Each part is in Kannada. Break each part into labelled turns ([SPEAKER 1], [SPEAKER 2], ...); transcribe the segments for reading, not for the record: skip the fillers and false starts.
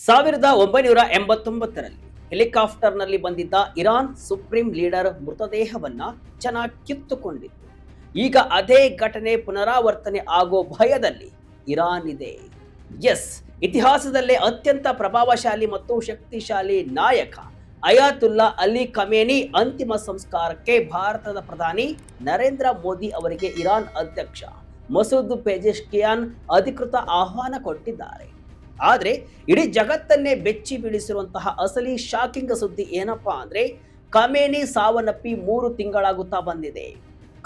[SPEAKER 1] 1989ರಲ್ಲಿ ಹೆಲಿಕಾಪ್ಟರ್ನಲ್ಲಿ ಬಂದಿದ್ದ ಇರಾನ್ ಸುಪ್ರೀಂ ಲೀಡರ್ ಮೃತದೇಹವನ್ನ ಜನ ಕಿತ್ತುಕೊಂಡಿತ್ತು. ಈಗ ಅದೇ ಘಟನೆ ಪುನರಾವರ್ತನೆ ಆಗೋ ಭಯದಲ್ಲಿ ಇರಾನ್ ಇದೆ. ಎಸ್, ಇತಿಹಾಸದಲ್ಲೇ ಅತ್ಯಂತ ಪ್ರಭಾವಶಾಲಿ ಮತ್ತು ಶಕ್ತಿಶಾಲಿ ನಾಯಕ ಅಯಾತುಲ್ಲಾ ಅಲಿ ಖಮೇನಿ ಅಂತಿಮ ಸಂಸ್ಕಾರಕ್ಕೆ ಭಾರತದ ಪ್ರಧಾನಿ ನರೇಂದ್ರ ಮೋದಿ ಅವರಿಗೆ ಇರಾನ್ ಅಧ್ಯಕ್ಷ ಮಸೂದ್ ಪೆಜೆಶ್ಕಿಯಾನ್ ಅಧಿಕೃತ ಆಹ್ವಾನ ಕೊಟ್ಟಿದ್ದಾರೆ. ಆದರೆ ಇಡೀ ಜಗತ್ತನ್ನೇ ಬೆಚ್ಚಿ ಬೀಳಿಸಿರುವಂತಹ ಅಸಲಿ ಶಾಕಿಂಗ್ ಸುದ್ದಿ ಏನಪ್ಪಾ ಅಂದ್ರೆ, ಖಮೇನಿ ಸಾವನ್ನಪ್ಪಿ 3 ತಿಂಗಳಾಗುತ್ತಾ ಬಂದಿದೆ.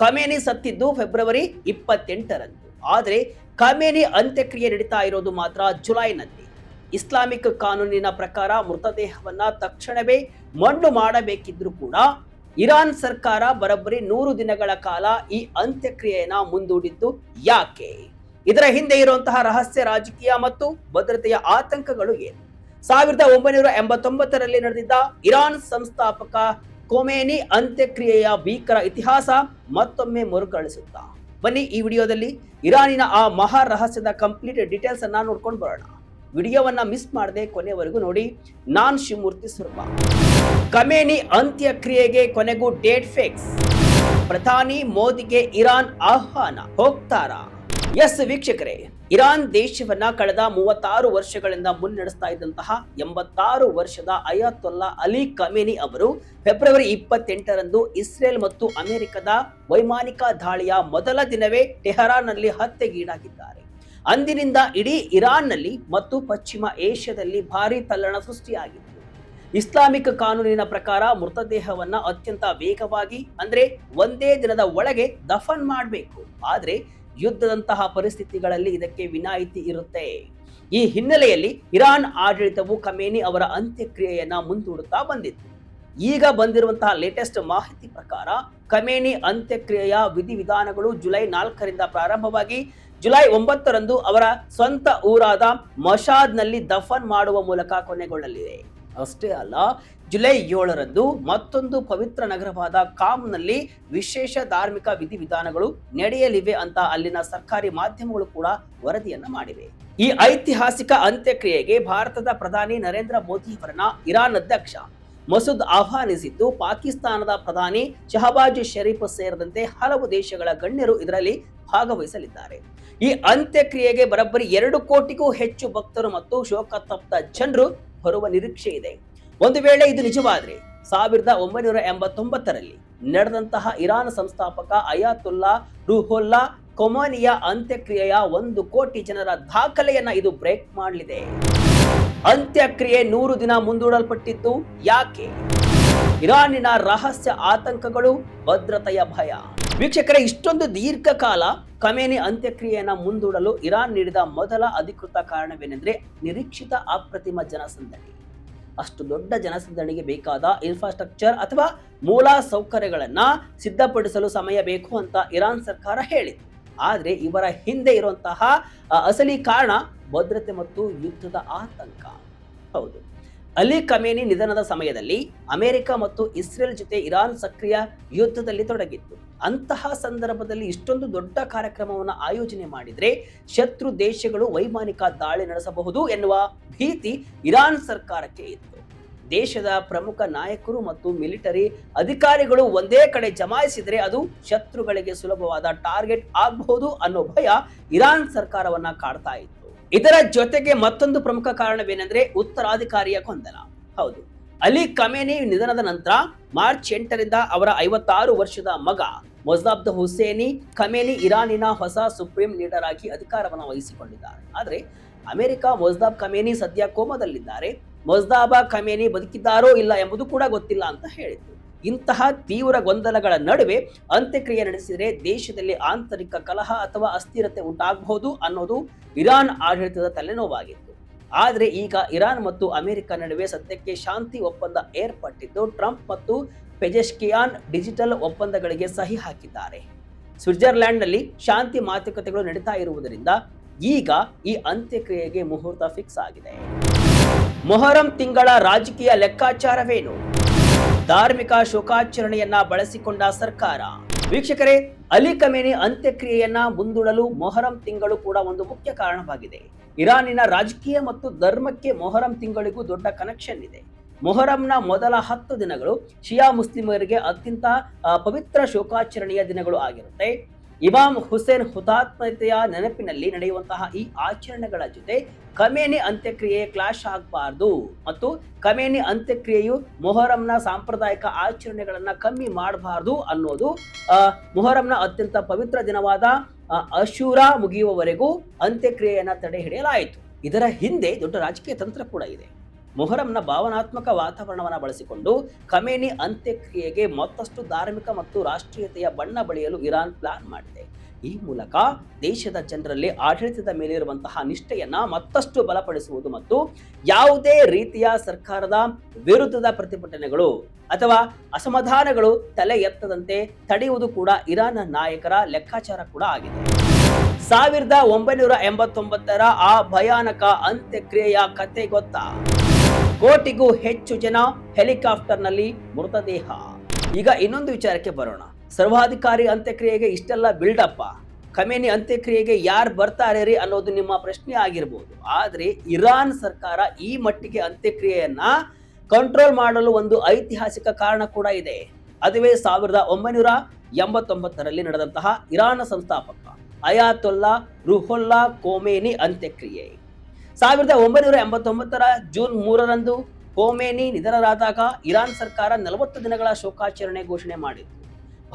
[SPEAKER 1] ಖಮೇನಿ ಸತ್ತಿದ್ದು ಫೆಬ್ರವರಿ 28ರಂದು. ಆದರೆ ಖಮೇನಿ ಅಂತ್ಯಕ್ರಿಯೆ ನಡೀತಾ ಇರೋದು ಮಾತ್ರ ಜುಲೈನಲ್ಲಿ. ಇಸ್ಲಾಮಿಕ್ ಕಾನೂನಿನ ಪ್ರಕಾರ ಮೃತದೇಹವನ್ನ ತಕ್ಷಣವೇ ಮಣ್ಣು ಮಾಡಬೇಕಿದ್ರು ಕೂಡ ಇರಾನ್ ಸರ್ಕಾರ ಬರೋಬ್ಬರಿ 100 ದಿನಗಳ ಕಾಲ ಈ ಅಂತ್ಯಕ್ರಿಯೆಯನ್ನ ಮುಂದೂಡಿದ್ದು ಯಾಕೆ? ಇದರ ಹಿಂದೆ ಇರುವಂತಹ ರಹಸ್ಯ ರಾಜಕೀಯ ಮತ್ತು ಭದ್ರತೆಯ ಆತಂಕಗಳು ಏನು? 1989ರಲ್ಲಿ ನಡೆದಿದ್ದ ಇರಾನ್ ಸಂಸ್ಥಾಪಕ ಖೊಮೇನಿ ಅಂತ್ಯಕ್ರಿಯೆಯ ಭೀಕರ ಇತಿಹಾಸ ಮತ್ತೊಮ್ಮೆ ಮರುಕಳಿಸುತ್ತಾ ಬನ್ನಿ ಈ ವಿಡಿಯೋದಲ್ಲಿ ಇರಾನಿನ ಆ ಮಹಾ ರಹಸ್ಯದ ಕಂಪ್ಲೀಟ್ ಡೀಟೇಲ್ಸ್ ಅನ್ನ ನೋಡ್ಕೊಂಡು ಬರೋಣ. ವಿಡಿಯೋವನ್ನ ಮಿಸ್ ಮಾಡದೆ ಕೊನೆವರೆಗೂ ನೋಡಿ. ನಾನ್ ಶಿವಮೂರ್ತಿ ಸುರ್ಮ. ಖಮೇನಿ ಅಂತ್ಯಕ್ರಿಯೆಗೆ ಕೊನೆಗೂ ಡೇಟ್ ಫಿಕ್ಸ್. ಪ್ರಧಾನಿ ಮೋದಿಗೆ ಇರಾನ್ ಆಹ್ವಾನ, ಹೋಗ್ತಾರಾ? ಎಸ್ ವೀಕ್ಷಕರೇ, ಇರಾನ್ ದೇಶವನ್ನ ಕಳೆದ 36 ವರ್ಷಗಳಿಂದ ಮುನ್ನಡೆಸ್ತಾ ಇದ್ದಂತಹ 86 ವರ್ಷದ ಅಯಾತುಲ್ಲಾ ಅಲಿ ಖಮೇನಿ ಅವರು ಫೆಬ್ರವರಿ 28ರಂದು ಇಸ್ರೇಲ್ ಮತ್ತು ಅಮೆರಿಕದ ವೈಮಾನಿಕ ದಾಳಿಯ ಮೊದಲ ದಿನವೇ ಟೆಹರಾನ್ನಲ್ಲಿ ಹತ್ಯೆಗೀಡಾಗಿದ್ದಾರೆ. ಅಂದಿನಿಂದ ಇಡೀ ಇರಾನ್ನಲ್ಲಿ ಮತ್ತು ಪಶ್ಚಿಮ ಏಷ್ಯಾದಲ್ಲಿ ಭಾರೀ ತಲ್ಲಣ ಸೃಷ್ಟಿಯಾಗಿತ್ತು. ಇಸ್ಲಾಮಿಕ್ ಕಾನೂನಿನ ಪ್ರಕಾರ ಮೃತದೇಹವನ್ನ ಅತ್ಯಂತ ವೇಗವಾಗಿ ಅಂದ್ರೆ ಒಂದೇ ದಿನದ ಒಳಗೆ ದಫನ್ ಮಾಡಬೇಕು. ಆದ್ರೆ ಯುದ್ಧದಂತಹ ಪರಿಸ್ಥಿತಿಗಳಲ್ಲಿ ಇದಕ್ಕೆ ವಿನಾಯಿತಿ ಇರುತ್ತೆ. ಈ ಹಿನ್ನೆಲೆಯಲ್ಲಿ ಇರಾನ್ ಆಡಳಿತವು ಖಮೇನಿ ಅವರ ಅಂತ್ಯಕ್ರಿಯೆಯನ್ನ ಮುಂದೂಡುತ್ತಾ ಬಂದಿತ್ತು. ಈಗ ಬಂದಿರುವಂತಹ ಲೇಟೆಸ್ಟ್ ಮಾಹಿತಿ ಪ್ರಕಾರ ಖಮೇನಿ ಅಂತ್ಯಕ್ರಿಯೆಯ ವಿಧಿವಿಧಾನಗಳು ಜುಲೈ 4ರಿಂದ ಪ್ರಾರಂಭವಾಗಿ ಜುಲೈ 9ರಂದು ಅವರ ಸ್ವಂತ ಊರಾದ ಮಶಾದ್ನಲ್ಲಿ ದಫನ್ ಮಾಡುವ ಮೂಲಕ ಕೊನೆಗೊಳ್ಳಲಿದೆ. ಅಷ್ಟೇ ಅಲ್ಲ, ಜುಲೈ 7ರಂದು ಮತ್ತೊಂದು ಪವಿತ್ರ ನಗರವಾದ ಕಾಮ್ನಲ್ಲಿ ವಿಶೇಷ ಧಾರ್ಮಿಕ ವಿಧಿವಿಧಾನಗಳು ನಡೆಯಲಿವೆ ಅಂತ ಅಲ್ಲಿನ ಸರ್ಕಾರಿ ಮಾಧ್ಯಮಗಳು ಕೂಡ ವರದಿಯನ್ನ ಮಾಡಿವೆ. ಈ ಐತಿಹಾಸಿಕ ಅಂತ್ಯಕ್ರಿಯೆಗೆ ಭಾರತದ ಪ್ರಧಾನಿ ನರೇಂದ್ರ ಮೋದಿ ಅವರನ್ನ ಇರಾನ್ ಅಧ್ಯಕ್ಷ ಮಸೂದ್ ಆಹ್ವಾನಿಸಿದ್ದು, ಪಾಕಿಸ್ತಾನದ ಪ್ರಧಾನಿ ಶಹಬಾಜ್ ಶರೀಫ್ ಸೇರಿದಂತೆ ಹಲವು ದೇಶಗಳ ಗಣ್ಯರು ಇದರಲ್ಲಿ ಭಾಗವಹಿಸಲಿದ್ದಾರೆ. ಈ ಅಂತ್ಯಕ್ರಿಯೆಗೆ ಬರೋಬ್ಬರಿ 2 ಕೋಟಿಗೂ ಹೆಚ್ಚು ಭಕ್ತರು ಮತ್ತು ಶೋಕತಪ್ತ ಜನರು ಬರುವ ನಿರೀಕ್ಷೆ ಇದೆ. ಒಂದು ವೇಳೆ ಇದು ನಿಜವಾದ್ರೆ 1989ರಲ್ಲಿ ನಡೆದಂತಹ ಇರಾನ್ ಸಂಸ್ಥಾಪಕ ಅಯಾತುಲ್ಲಾ ರೂಹುಲ್ಲಾ ಖೊಮೇನಿಯ ಅಂತ್ಯಕ್ರಿಯೆಯ 1 ಕೋಟಿ ಜನರ ದಾಖಲೆಯನ್ನ ಇದು ಬ್ರೇಕ್ ಮಾಡಲಿದೆ. ಅಂತ್ಯಕ್ರಿಯೆ 100 ದಿನ ಮುಂದೂಡಲ್ಪಟ್ಟಿದ್ದು ಯಾಕೆ? ಇರಾನಿನ ರಹಸ್ಯ ಆತಂಕಗಳು, ಭದ್ರತೆಯ ಭಯ. ವೀಕ್ಷಕರೇ, ಇಷ್ಟೊಂದು ದೀರ್ಘಕಾಲ ಖಮೇನಿ ಅಂತ್ಯಕ್ರಿಯೆಯನ್ನ ಮುಂದೂಡಲು ಇರಾನ್ ನೀಡಿದ ಮೊದಲ ಅಧಿಕೃತ ಕಾರಣವೇನೆಂದ್ರೆ ನಿರೀಕ್ಷಿತ ಅಪ್ರತಿಮ ಜನಸಂದಣಿ. ಅಷ್ಟು ದೊಡ್ಡ ಜನಸಂದಣಿಗೆ ಬೇಕಾದ ಇನ್ಫ್ರಾಸ್ಟ್ರಕ್ಚರ್ ಅಥವಾ ಮೂಲ ಸೌಕರ್ಯಗಳನ್ನ ಸಿದ್ಧಪಡಿಸಲು ಸಮಯ ಬೇಕು ಅಂತ ಇರಾನ್ ಸರ್ಕಾರ ಹೇಳಿತ್ತು. ಆದ್ರೆ ಇವರ ಹಿಂದೆ ಇರುವಂತಹ ಅಸಲಿ ಕಾರಣ ಭದ್ರತೆ ಮತ್ತು ಯುದ್ಧದ ಆತಂಕ. ಹೌದು, ಅಲಿ ಖಮೇನಿ ನಿಧನದ ಸಮಯದಲ್ಲಿ ಅಮೆರಿಕ ಮತ್ತು ಇಸ್ರೇಲ್ ಜೊತೆ ಇರಾನ್ ಸಕ್ರಿಯ ಯುದ್ಧದಲ್ಲಿ ತೊಡಗಿತ್ತು. ಅಂತಹ ಸಂದರ್ಭದಲ್ಲಿ ಇಷ್ಟೊಂದು ದೊಡ್ಡ ಕಾರ್ಯಕ್ರಮವನ್ನು ಆಯೋಜನೆ ಮಾಡಿದ್ರೆ ಶತ್ರು ದೇಶಗಳು ವೈಮಾನಿಕ ದಾಳಿ ನಡೆಸಬಹುದು ಎನ್ನುವ ಭೀತಿ ಇರಾನ್ ಸರ್ಕಾರಕ್ಕೆ ಇತ್ತು. ದೇಶದ ಪ್ರಮುಖ ನಾಯಕರು ಮತ್ತು ಮಿಲಿಟರಿ ಅಧಿಕಾರಿಗಳು ಒಂದೇ ಕಡೆ ಜಮಾಯಿಸಿದ್ರೆ ಅದು ಶತ್ರುಗಳಿಗೆ ಸುಲಭವಾದ ಟಾರ್ಗೆಟ್ ಆಗಬಹುದು ಅನ್ನೋ ಭಯ ಇರಾನ್ ಸರ್ಕಾರವನ್ನ ಕಾಡ್ತಾ ಇತ್ತು. ಇದರ ಜೊತೆಗೆ ಮತ್ತೊಂದು ಪ್ರಮುಖ ಕಾರಣವೇನೆಂದ್ರೆ ಉತ್ತರಾಧಿಕಾರಿಯ ಗೊಂದಲ. ಹೌದು, ಅಲಿ ಖಮೇನಿ ನಿಧನದ ನಂತರ ಮಾರ್ಚ್ 8ರಿಂದ ಅವರ 56 ವರ್ಷದ ಮಗ ಮೊಜ್ತಬಾ ಹುಸೇನಿ ಖಮೇನಿ ಇರಾನಿನ ಹೊಸ ಸುಪ್ರೀಂ ಲೀಡರ್ ಆಗಿ ಅಧಿಕಾರವನ್ನು ವಹಿಸಿಕೊಂಡಿದ್ದಾರೆ. ಆದರೆ ಅಮೆರಿಕ ಮೊಜ್ತಬಾ ಖಮೇನಿ ಸದ್ಯ ಕೋಮಾದಲ್ಲಿದ್ದಾರೆ, ಮೊಜ್ತಬಾ ಖಮೇನಿ ಬದುಕಿದ್ದಾರೋ ಇಲ್ಲ ಎಂಬುದು ಕೂಡ ಗೊತ್ತಿಲ್ಲ ಅಂತ ಹೇಳಿದ್ರು. ಇಂತಹ ತೀವ್ರ ಗೊಂದಲಗಳ ನಡುವೆ ಅಂತ್ಯಕ್ರಿಯೆ ನಡೆಸಿದರೆ ದೇಶದಲ್ಲಿ ಆಂತರಿಕ ಕಲಹ ಅಥವಾ ಅಸ್ಥಿರತೆ ಉಂಟಾಗಬಹುದು ಅನ್ನೋದು ಇರಾನ್ ಆಡಳಿತದ ತಲೆನೋವಾಗಿತ್ತು. ಆದರೆ ಈಗ ಇರಾನ್ ಮತ್ತು ಅಮೆರಿಕ ನಡುವೆ ಸದ್ಯಕ್ಕೆ ಶಾಂತಿ ಒಪ್ಪಂದ ಏರ್ಪಟ್ಟಿದ್ದು, ಟ್ರಂಪ್ ಮತ್ತು ಪೆಜೆಶ್ಕಿಯಾನ್ ಡಿಜಿಟಲ್ ಒಪ್ಪಂದಗಳಿಗೆ ಸಹಿ ಹಾಕಿದ್ದಾರೆ. ಸ್ವಿಟ್ಜರ್ಲೆಂಡ್ನಲ್ಲಿ ಶಾಂತಿ ಮಾತುಕತೆಗಳು ನಡೀತಾ ಇರುವುದರಿಂದ ಈಗ ಈ ಅಂತ್ಯಕ್ರಿಯೆಗೆ ಮುಹೂರ್ತ ಫಿಕ್ಸ್ ಆಗಿದೆ. ಮೊಹರಂ ತಿಂಗಳ ರಾಜಕೀಯ ಲೆಕ್ಕಾಚಾರವೇನು? ಧಾರ್ಮಿಕ ಶೋಕಾಚರಣೆಯನ್ನ ಬಳಸಿಕೊಂಡ ಸರ್ಕಾರ. ವೀಕ್ಷಕರೇ, ಅಲಿ ಖಮೇನಿ ಅಂತ್ಯಕ್ರಿಯೆಯನ್ನ ಮುಂದೂಡಲು ಮೊಹರಂ ತಿಂಗಳು ಕೂಡ ಒಂದು ಮುಖ್ಯ ಕಾರಣವಾಗಿದೆ. ಇರಾನಿನ ರಾಜಕೀಯ ಮತ್ತು ಧರ್ಮಕ್ಕೆ ಮೊಹರಂ ತಿಂಗಳಿಗೂ ದೊಡ್ಡ ಕನೆಕ್ಷನ್ ಇದೆ. ಮೊಹರಂನ ಮೊದಲ 10 ದಿನಗಳು ಶಿಯಾ ಮುಸ್ಲಿಮರಿಗೆ ಅತ್ಯಂತ ಪವಿತ್ರ ಶೋಕಾಚರಣೆಯ ದಿನಗಳು ಆಗಿರುತ್ತೆ. ಇಮಾಮ್ ಹುಸೇನ್ ಹುತಾತ್ಮತೆಯ ನೆನಪಿನಲ್ಲಿ ನಡೆಯುವಂತಹ ಈ ಆಚರಣೆಗಳ ಜೊತೆ ಖಮೇನಿ ಅಂತ್ಯಕ್ರಿಯೆ ಕ್ಲಾಶ್ ಆಗಬಾರದು ಮತ್ತು ಖಮೇನಿ ಅಂತ್ಯಕ್ರಿಯೆಯು ಮೊಹರಂನ ಸಾಂಪ್ರದಾಯಿಕ ಆಚರಣೆಗಳನ್ನ ಕಮ್ಮಿ ಮಾಡಬಾರದು ಅನ್ನೋದು ಮೊಹರಂನ ಅತ್ಯಂತ ಪವಿತ್ರ ದಿನವಾದ ಅಶೂರಾ ಮುಗಿಯುವವರೆಗೂ ಅಂತ್ಯಕ್ರಿಯೆಯನ್ನ ತಡೆ ಹಿಡಿಯಲಾಯಿತು. ಇದರ ಹಿಂದೆ ದೊಡ್ಡ ರಾಜಕೀಯ ತಂತ್ರ ಕೂಡ ಇದೆ. ಮೊಹರಂನ ಭಾವನಾತ್ಮಕ ವಾತಾವರಣವನ್ನು ಬಳಸಿಕೊಂಡು ಖಮೇನಿ ಅಂತ್ಯಕ್ರಿಯೆಗೆ ಮತ್ತಷ್ಟು ಧಾರ್ಮಿಕ ಮತ್ತು ರಾಷ್ಟ್ರೀಯತೆಯ ಬಣ್ಣ ಬಳಿಯಲು ಇರಾನ್ ಪ್ಲಾನ್ ಮಾಡಿದೆ. ಈ ಮೂಲಕ ದೇಶದ ಜನರಲ್ಲಿ ಆಡಳಿತದ ಮೇಲಿರುವಂತಹ ನಿಷ್ಠೆಯನ್ನ ಮತ್ತಷ್ಟು ಬಲಪಡಿಸುವುದು ಮತ್ತು ಯಾವುದೇ ರೀತಿಯ ಸರ್ಕಾರದ ವಿರುದ್ಧದ ಪ್ರತಿಭಟನೆಗಳು ಅಥವಾ ಅಸಮಾಧಾನಗಳು ತಲೆ ಎತ್ತದಂತೆ ತಡೆಯುವುದು ಕೂಡ ಇರಾನ್ ನಾಯಕರ ಲೆಕ್ಕಾಚಾರ ಕೂಡ ಆಗಿದೆ. 1989ರ ಆ ಭಯಾನಕ ಅಂತ್ಯಕ್ರಿಯೆಯ ಕತೆ ಗೊತ್ತಾ? ಕೋಟಿಗೂ ಹೆಚ್ಚು ಜನ ಹೆಲಿಕಾಪ್ಟರ್ನಲ್ಲಿ ಮೃತದೇಹ. ಈಗ ಇನ್ನೊಂದು ವಿಚಾರಕ್ಕೆ ಬರೋಣ. ಸರ್ವಾಧಿಕಾರಿ ಅಂತ್ಯಕ್ರಿಯೆಗೆ ಇಷ್ಟೆಲ್ಲ ಬಿಲ್ಡಪ್ಪ, ಖಮೇನಿ ಅಂತ್ಯಕ್ರಿಯೆಗೆ ಯಾರು ಬರ್ತಾರೆ ರೀ ಅನ್ನೋದು ನಿಮ್ಮ ಪ್ರಶ್ನೆ ಆಗಿರ್ಬೋದು. ಆದ್ರೆ ಇರಾನ್ ಸರ್ಕಾರ ಈ ಮಟ್ಟಿಗೆ ಅಂತ್ಯಕ್ರಿಯೆಯನ್ನ ಕಂಟ್ರೋಲ್ ಮಾಡಲು ಒಂದು ಐತಿಹಾಸಿಕ ಕಾರಣ ಕೂಡ ಇದೆ. ಅದುವೇ 1989ರಲ್ಲಿ ನಡೆದಂತಹ ಇರಾನ್ ಸಂಸ್ಥಾಪಕ ಅಯಾತೊಲ್ಲಾ ರುಹುಲ್ಲಾ ಖೋಮೇನಿ ಅಂತ್ಯಕ್ರಿಯೆ. 1989ರ ಜೂನ್ 3ರಂದು ಖೋಮೇನಿ ನಿಧನರಾದಾಗ ಇರಾನ್ ಸರ್ಕಾರ 40 ದಿನಗಳ ಶೋಕಾಚರಣೆ ಘೋಷಣೆ ಮಾಡಿತ್ತು.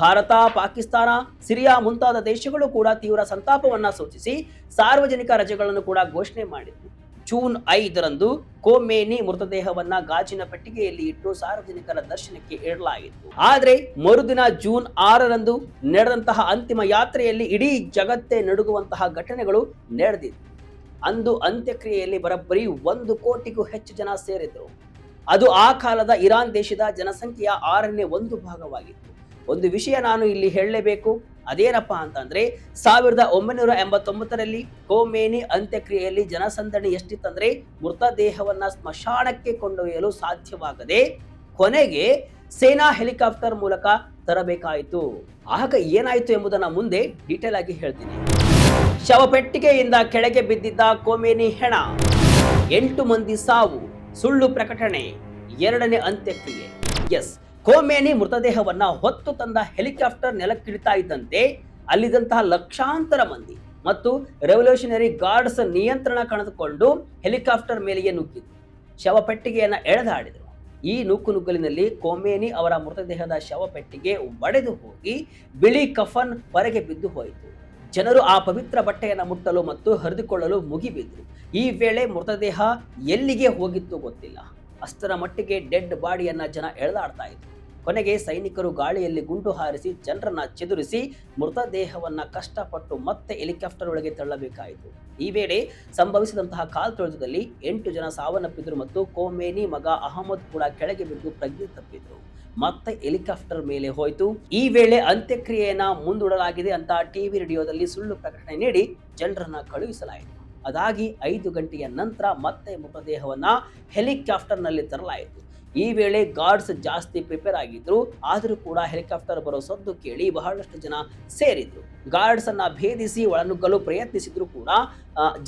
[SPEAKER 1] ಭಾರತ, ಪಾಕಿಸ್ತಾನ, ಸಿರಿಯಾ ಮುಂತಾದ ದೇಶಗಳು ಕೂಡ ತೀವ್ರ ಸಂತಾಪವನ್ನ ಸೂಚಿಸಿ ಸಾರ್ವಜನಿಕ ರಜೆಗಳನ್ನು ಕೂಡ ಘೋಷಣೆ ಮಾಡಿತ್ತು. ಜೂನ್ 5ರಂದು ಖೋಮೇನಿ ಮೃತದೇಹವನ್ನ ಗಾಜಿನ ಪೆಟ್ಟಿಗೆಯಲ್ಲಿ ಇಟ್ಟು ಸಾರ್ವಜನಿಕರ ದರ್ಶನಕ್ಕೆ ಇಡಲಾಗಿತ್ತು. ಆದ್ರೆ ಮರುದಿನ ಜೂನ್ 6ರಂದು ನಡೆದಂತಹ ಅಂತಿಮ ಯಾತ್ರೆಯಲ್ಲಿ ಇಡೀ ಜಗತ್ತೇ ನಡುಗುವಂತಹ ಘಟನೆಗಳು ನಡೆದಿತ್ತು. ಅಂದು ಅಂತ್ಯಕ್ರಿಯೆಯಲ್ಲಿ ಬರೋಬ್ಬರಿ 1 ಕೋಟಿಗೂ ಹೆಚ್ಚು ಜನ ಸೇರಿದ್ರು. ಅದು ಆ ಕಾಲದ ಇರಾನ್ ದೇಶದ ಜನಸಂಖ್ಯೆಯ 6ನೇ 1 ಭಾಗವಾಗಿತ್ತು. ಒಂದು ವಿಷಯ ನಾನು ಇಲ್ಲಿ ಹೇಳಲೇಬೇಕು. ಅದೇನಪ್ಪಾ ಅಂತಂದ್ರೆ 1989ರಲ್ಲಿ ಖೋಮೇನಿ ಅಂತ್ಯಕ್ರಿಯೆಯಲ್ಲಿ ಜನಸಂದಣಿ ಎಷ್ಟಿತ್ತಂದ್ರೆ ಮೃತದೇಹವನ್ನ ಸ್ಮಶಾನಕ್ಕೆ ಕೊಂಡೊಯ್ಯಲು ಸಾಧ್ಯವಾಗದೆ ಕೊನೆಗೆ ಸೇನಾ ಹೆಲಿಕಾಪ್ಟರ್ ಮೂಲಕ ತರಬೇಕಾಯಿತು. ಆಗ ಏನಾಯಿತು ಎಂಬುದನ್ನ ಮುಂದೆ ಡೀಟೇಲ್ ಆಗಿ ಹೇಳ್ತೀನಿ. ಶವಪೆಟ್ಟಿಗೆಯಿಂದ ಕೆಳಗೆ ಬಿದ್ದಿದ್ದ ಖೋಮೇನಿ ಹೆಣ, 8 ಮಂದಿ ಸಾವು, ಸುಳ್ಳು ಪ್ರಕಟಣೆ, 2ನೇ ಅಂತ್ಯಕ್ರಿಯೆ. ಎಸ್, ಖೋಮೇನಿ ಮೃತದೇಹವನ್ನ ಹೊತ್ತು ತಂದ ಹೆಲಿಕಾಪ್ಟರ್ ನೆಲಕ್ಕಿಳಿತಾ ಇದ್ದಂತೆ ಅಲ್ಲಿದ್ದಂತಹ ಲಕ್ಷಾಂತರ ಮಂದಿ ಮತ್ತು ರೆವಲ್ಯೂಷನರಿ ಗಾರ್ಡ್ಸ್ ನಿಯಂತ್ರಣ ಕಳೆದುಕೊಂಡು ಹೆಲಿಕಾಪ್ಟರ್ ಮೇಲೆಯೇ ನುಗ್ಗಿದ್ರು. ಶವಪೆಟ್ಟಿಗೆಯನ್ನ ಎಳೆದಾಡಿದ್ರು. ಈ ನುಗ್ಗಲಿನಲ್ಲಿ ಖೋಮೇನಿ ಅವರ ಮೃತದೇಹದ ಶವಪೆಟ್ಟಿಗೆ ಒಡೆದು ಹೋಗಿ ಬಿಳಿ ಕಫನ್ ಹೊರಗೆ ಬಿದ್ದು ಹೋಯಿತು. ಜನರು ಆ ಪವಿತ್ರ ಬಟ್ಟೆಯನ್ನು ಮುಟ್ಟಲು ಮತ್ತು ಹರಿದುಕೊಳ್ಳಲು ಮುಗಿಬಿದ್ರು. ಈ ವೇಳೆ ಮೃತದೇಹ ಎಲ್ಲಿಗೆ ಹೋಗಿತ್ತು ಗೊತ್ತಿಲ್ಲ. ಅಷ್ಟರ ಮಟ್ಟಿಗೆ ಡೆಡ್ ಬಾಡಿಯನ್ನ ಜನ ಎಳೆದಾಡ್ತಾ ಇದ್ರು. ಕೊನೆಗೆ ಸೈನಿಕರು ಗಾಳಿಯಲ್ಲಿ ಗುಂಡು ಹಾರಿಸಿ ಜನರನ್ನ ಚೆದುರಿಸಿ ಮೃತದೇಹವನ್ನ ಕಷ್ಟಪಟ್ಟು ಮತ್ತೆ ಹೆಲಿಕಾಪ್ಟರ್ ಒಳಗೆ ತಳ್ಳಬೇಕಾಯಿತು. ಈ ವೇಳೆ ಸಂಭವಿಸಿದಂತಹ ಕಾಲ್ತುಳಿತದಲ್ಲಿ 8 ಜನ ಸಾವನ್ನಪ್ಪಿದ್ರು ಮತ್ತು ಖೋಮೇನಿ ಮಗ ಅಹಮದ್ ಕೂಡ ಕೆಳಗೆ ಬಿದ್ದು ಪ್ರಜ್ಞೆ ತಪ್ಪಿದ್ರು. ಮತ್ತೆ ಹೆಲಿಕಾಪ್ಟರ್ ಮೇಲೆ ಹೋಯಿತು. ಈ ವೇಳೆ ಅಂತ್ಯಕ್ರಿಯೆಯನ್ನ ಮುಂದೂಡಲಾಗಿದೆ ಅಂತ ಟಿವಿ ರೇಡಿಯೋದಲ್ಲಿ ಸುಳ್ಳು ಪ್ರಕಟಣೆ ನೀಡಿ ಜನರನ್ನ ಕಳುಹಿಸಲಾಯಿತು. ಅದಾಗಿ 5 ಗಂಟೆಯ ನಂತರ ಮತ್ತೆ ಮೃತದೇಹವನ್ನ ಹೆಲಿಕಾಪ್ಟರ್ ನಲ್ಲಿ ತರಲಾಯಿತು. ಈ ವೇಳೆ ಗಾರ್ಡ್ಸ್ ಜಾಸ್ತಿ ಪ್ರಿಪೇರ್ ಆಗಿದ್ರು. ಆದರೂ ಕೂಡ ಹೆಲಿಕಾಪ್ಟರ್ ಬರೋ ಸದ್ದು ಕೇಳಿ ಬಹಳಷ್ಟು ಜನ ಸೇರಿದ್ರು. ಗಾರ್ಡ್ಸ್ ಅನ್ನ ಭೇದಿಸಿ ಒಳನುಗ್ಗಲು ಪ್ರಯತ್ನಿಸಿದ್ರು ಕೂಡ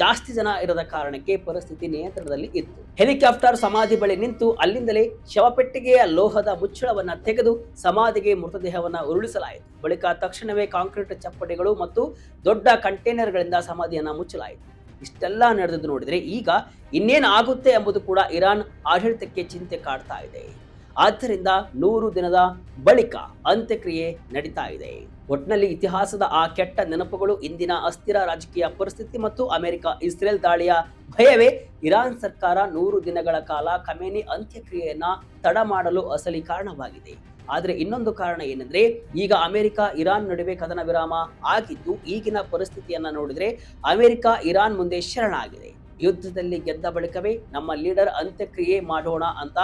[SPEAKER 1] ಜಾಸ್ತಿ ಜನ ಇರದ ಕಾರಣಕ್ಕೆ ಪರಿಸ್ಥಿತಿ ನಿಯಂತ್ರಣದಲ್ಲಿ ಇತ್ತು. ಹೆಲಿಕಾಪ್ಟರ್ ಸಮಾಧಿ ಬಳಿ ನಿಂತು ಅಲ್ಲಿಂದಲೇ ಶವಪೆಟ್ಟಿಗೆಯ ಲೋಹದ ಮುಚ್ಚಳವನ್ನ ತೆಗೆದು ಸಮಾಧಿಗೆ ಮೃತದೇಹವನ್ನ ಉರುಳಿಸಲಾಯಿತು. ಬಳಿಕ ತಕ್ಷಣವೇ ಕಾಂಕ್ರೀಟ್ ಚಪ್ಪಡಿಗಳು ಮತ್ತು ದೊಡ್ಡ ಕಂಟೈನರ್ಗಳಿಂದ ಸಮಾಧಿಯನ್ನ ಮುಚ್ಚಲಾಯಿತು. ಇಷ್ಟೆಲ್ಲ ನಡೆದು ನೋಡಿದ್ರೆ ಈಗ ಇನ್ನೇನು ಆಗುತ್ತೆ ಎಂಬುದು ಕೂಡ ಇರಾನ್ ಆಡಳಿತಕ್ಕೆ ಚಿಂತೆ ಕಾಡ್ತಾ ಇದೆ. ಆದ್ದರಿಂದ 100 ದಿನದ ಬಳಿಕ ಅಂತ್ಯಕ್ರಿಯೆ ನಡೀತಾ ಇದೆ. ಒಟ್ಟಿನಲ್ಲಿ ಇತಿಹಾಸದ ಆ ಕೆಟ್ಟ ನೆನಪುಗಳು, ಇಂದಿನ ಅಸ್ಥಿರ ರಾಜಕೀಯ ಪರಿಸ್ಥಿತಿ ಮತ್ತು ಅಮೆರಿಕ ಇಸ್ರೇಲ್ ದಾಳಿಯ ಭಯವೇ ಇರಾನ್ ಸರ್ಕಾರ 100 ದಿನಗಳ ಕಾಲ ಖಮೇನಿ ಅಂತ್ಯಕ್ರಿಯೆಯನ್ನ ತಡ ಮಾಡಲು ಅಸಲಿ ಕಾರಣವಾಗಿದೆ. ಆದ್ರೆ ಇನ್ನೊಂದು ಕಾರಣ ಏನಂದ್ರೆ ಈಗ ಅಮೆರಿಕ ಇರಾನ್ ನಡುವೆ ಕದನ ವಿರಾಮ ಆಗಿದ್ದು ಈಗಿನ ಪರಿಸ್ಥಿತಿಯನ್ನ ನೋಡಿದ್ರೆ ಅಮೆರಿಕ ಇರಾನ್ ಮುಂದೆ ಶರಣಾಗಿದೆ. ಯುದ್ಧದಲ್ಲಿ ಗೆದ್ದ ಬಳಿಕವೇ ನಮ್ಮ ಲೀಡರ್ ಅಂತ್ಯಕ್ರಿಯೆ ಮಾಡೋಣ ಅಂತ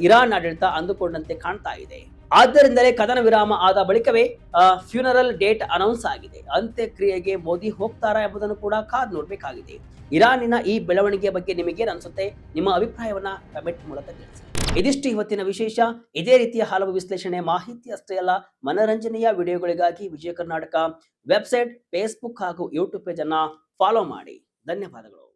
[SPEAKER 1] ಇರಾನ್ ಆಡಳಿತ ಅಂದುಕೊಂಡಂತೆ ಕಾಣ್ತಾ ಇದೆ. ಆದ್ದರಿಂದಲೇ ಕದನ ವಿರಾಮ ಆದ ಬಳಿಕವೇ ಫ್ಯೂನರಲ್ ಡೇಟ್ ಅನೌನ್ಸ್ ಆಗಿದೆ. ಅಂತ್ಯಕ್ರಿಯೆಗೆ ಮೋದಿ ಹೋಗ್ತಾರಾ ಎಂಬುದನ್ನು ಕೂಡ ಕಾದು ನೋಡ್ಬೇಕಾಗಿದೆ. ಇರಾನಿನ ಈ ಬೆಳವಣಿಗೆಯ ಬಗ್ಗೆ ನಿಮಗೇನು ಅನ್ಸುತ್ತೆ? ನಿಮ್ಮ ಅಭಿಪ್ರಾಯವನ್ನ ಕಮೆಂಟ್ ಮೂಲಕ ತಿಳಿಸಿ. ಇದಿಷ್ಟು ಇವತ್ತಿನ ವಿಶೇಷ. ಇದೇ ರೀತಿಯ ಹಲವು ವಿಶ್ಲೇಷಣೆ, ಮಾಹಿತಿ ಅಷ್ಟೇ ಅಲ್ಲ, ಮನರಂಜನೆಯ ವಿಡಿಯೋಗಳಿಗಾಗಿ ವಿಜಯ ಕರ್ನಾಟಕ ವೆಬ್ಸೈಟ್, ಫೇಸ್ಬುಕ್ ಹಾಗೂ ಯೂಟ್ಯೂಬ್ ಪೇಜ್ ಅನ್ನ ಫಾಲೋ ಮಾಡಿ. ಧನ್ಯವಾದಗಳು.